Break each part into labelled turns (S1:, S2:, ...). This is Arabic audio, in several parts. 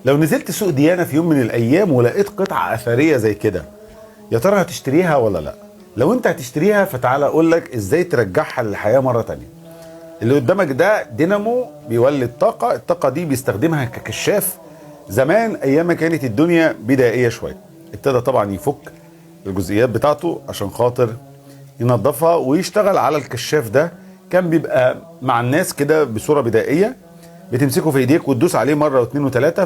S1: لو نزلت سوق ديانة في يوم من الايام ولقيت قطعة اثرية زي كده، يا ترى هتشتريها ولا لا؟ لو انت هتشتريها فتعالى اقول لك ازاي ترجعها للحياة مرة تانية. اللي قدامك ده دينامو بيولد طاقة، الطاقة دي بيستخدمها ككشاف. زمان ايام ما كانت الدنيا بدائية شوية، ابتدى طبعا يفك الجزئيات بتاعته عشان خاطر ينظفها ويشتغل على الكشاف ده. كان بيبقى مع الناس كده بصورة بدائية، بتمسكه في ايديك وتدوس عليه مرة واثنين وثلاثة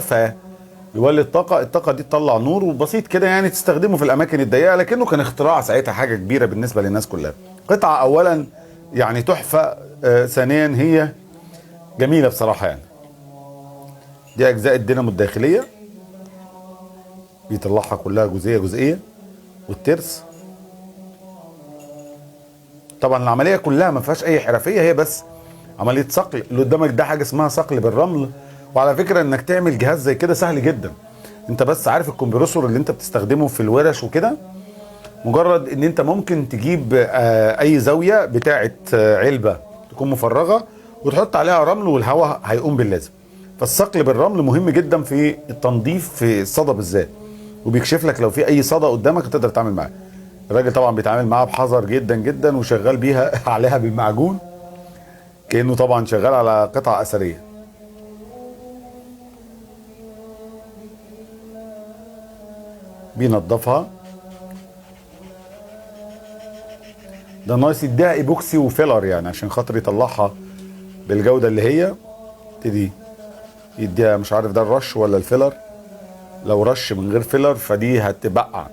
S1: فيولد طاقة. الطاقة دي تطلع نور وبسيط كده، يعني تستخدمه في الاماكن الضيقة، لكنه كان اختراع ساعتها، حاجة كبيرة بالنسبة للناس كلها. قطعة اولا يعني تحفة، ثانيا هي جميلة بصراحة يعني. دي اجزاء الدينامو الداخلية، بيطلعها كلها جزئية جزئية، والترس. طبعا العملية كلها ما فيهاش اي حرفية، هي بس عملية صقل. اللي قدامك ده حاجة اسمها صقل بالرمل. وعلى فكرة انك تعمل جهاز زي كده سهل جدا. انت بس عارف الكمبرسور اللي انت بتستخدمه في الورش وكده، مجرد ان انت ممكن تجيب اي زاوية بتاعة علبة تكون مفرغة وتحط عليها رمل والهواء هيقوم باللازم. فالصقل بالرمل مهم جدا في التنظيف في الصدى بالذات، وبيكشف لك لو في اي صدى قدامك تقدر تعمل معاه. الراجل طبعا بيتعامل معاها بحذر جدا جدا وشغال بيها عليها بالمعجون، كأنه طبعا شغال على قطعة أثرية. بينضفها. ده ناقص يديها ايبوكسي وفيلر يعني عشان خاطر يطلعها بالجودة اللي هي. تدي يديها مش عارف ده الرش ولا الفيلر. لو رش من غير فيلر فدي هتبقع،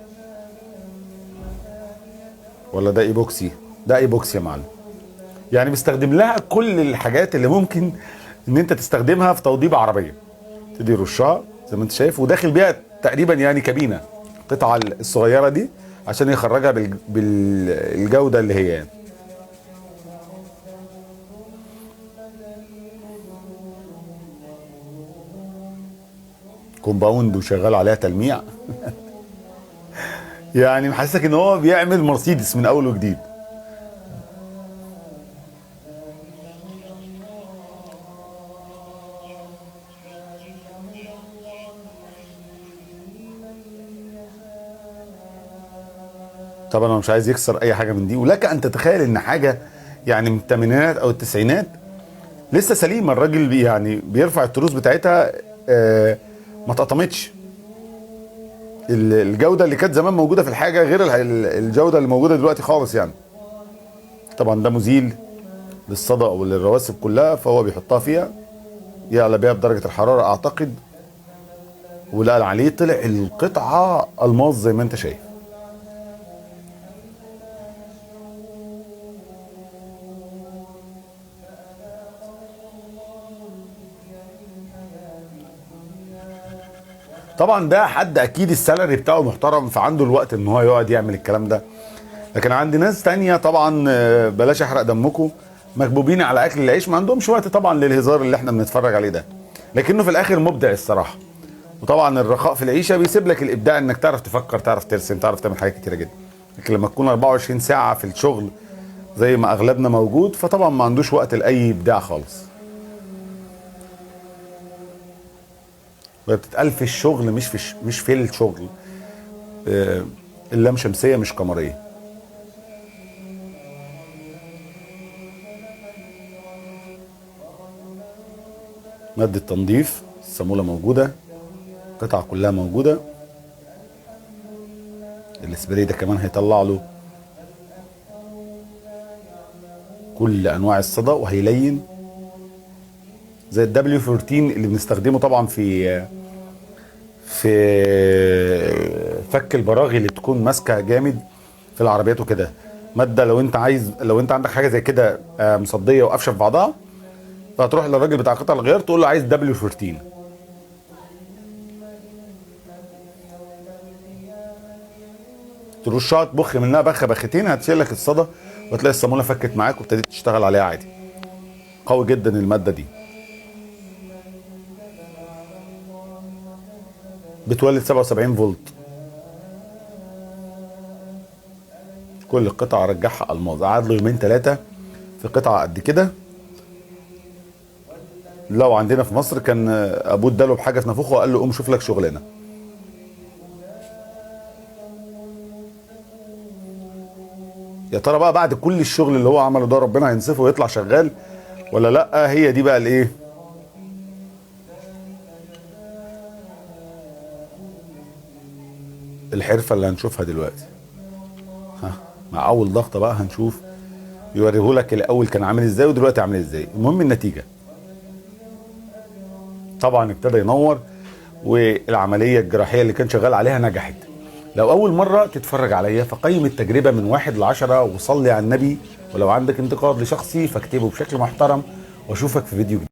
S1: ولا ده ايبوكسي؟ ده ايبوكسي يا معلم. يعني بيستخدم لها كل الحاجات اللي ممكن ان انت تستخدمها في توضيب عربيه. تدي رشها زي ما انت شايف، وداخل بيها تقريبا يعني كابينه، القطعه الصغيره دي عشان يخرجها بالجوده اللي هي يعني. كومباوند وشغال عليها تلميع يعني محسسك ان هو بيعمل مرسيدس من اول وجديد. طبعا انا مش عايز يكسر اي حاجه من دي، ولك ان تتخيل ان حاجه يعني من الثمانينات او التسعينات لسه سليمه. الراجل يعني بيرفع التروس بتاعتها ما اتقطمتش. الجوده اللي كانت زمان موجوده في الحاجه غير الجوده اللي موجوده دلوقتي خالص يعني. طبعا ده مزيل للصدى او للرواسب كلها، فهو بيحطها فيها يعلى بيها بدرجه الحراره اعتقد، ولقى عليه طلع القطعه الماس زي ما انت شايف. طبعا ده حد اكيد السالري بتاعه محترم فعنده الوقت ان هو يقعد يعمل الكلام ده. لكن عند ناس تانية طبعا بلاش احرق دمكم، مكبوبين على اكل العيش، ما عندهمش وقت طبعا للهزار اللي احنا بنتفرج عليه ده، لكنه في الاخر مبدع الصراحه. وطبعا الرخاء في العيشه بيسيب لك الابداع، انك تعرف تفكر، تعرف ترسم، تعرف تعمل حاجات كتيره جدا. لكن لما تكون 24 ساعه في الشغل زي ما اغلبنا موجود، فطبعا ما عندوش وقت لاي ابداع خالص. وهي بتتقال في الشغل مش في الشغل. اللام شمسيه مش قمريه. مادة تنظيف، الصامولة موجودة، القطع كلها موجودة. السبراي ده كمان هيطلع له كل انواع الصدى وهيلين، زي الدبليو 14 اللي بنستخدمه طبعا في فك البراغي اللي تكون ماسكه جامد في العربيات وكده. ماده لو انت عندك حاجه زي كده مصديه وقافشه في بعضها، فهتروح للراجل بتاع قطع الغيار تقول له عايز دبليو 14. ترشها تبخ منها بخه بختين، هتشيل لك الصدى وتلاقي الصاموله فكت معاك وابتديت تشتغل عليها عادي. قوي جدا الماده دي، بتولد 77 فولت. كل قطعه رجعها الماظ، قعد له يومين ثلاثه في قطعه قد كده لو عندنا في مصر كان ابوه اداله بحاجه في نافوخه وقال له قوم شوف لك شغلانه. يا ترى بقى بعد كل الشغل اللي هو عمله ده ربنا هينصفه ويطلع شغال ولا لا؟ هي دي بقى الايه، الحرفه اللي هنشوفها دلوقتي. ها، مع اول ضغطه بقى هنشوف يوريهولك الاول كان عامل ازاي ودلوقتي عامل ازاي. المهم النتيجه طبعا ابتدى ينور، والعمليه الجراحيه اللي كان شغال عليها نجحت. لو اول مره تتفرج عليا فقيم التجربه من 1 ل10 وصلي على النبي، ولو عندك انتقاد لشخصي فاكتبه بشكل محترم، واشوفك في فيديو جديد.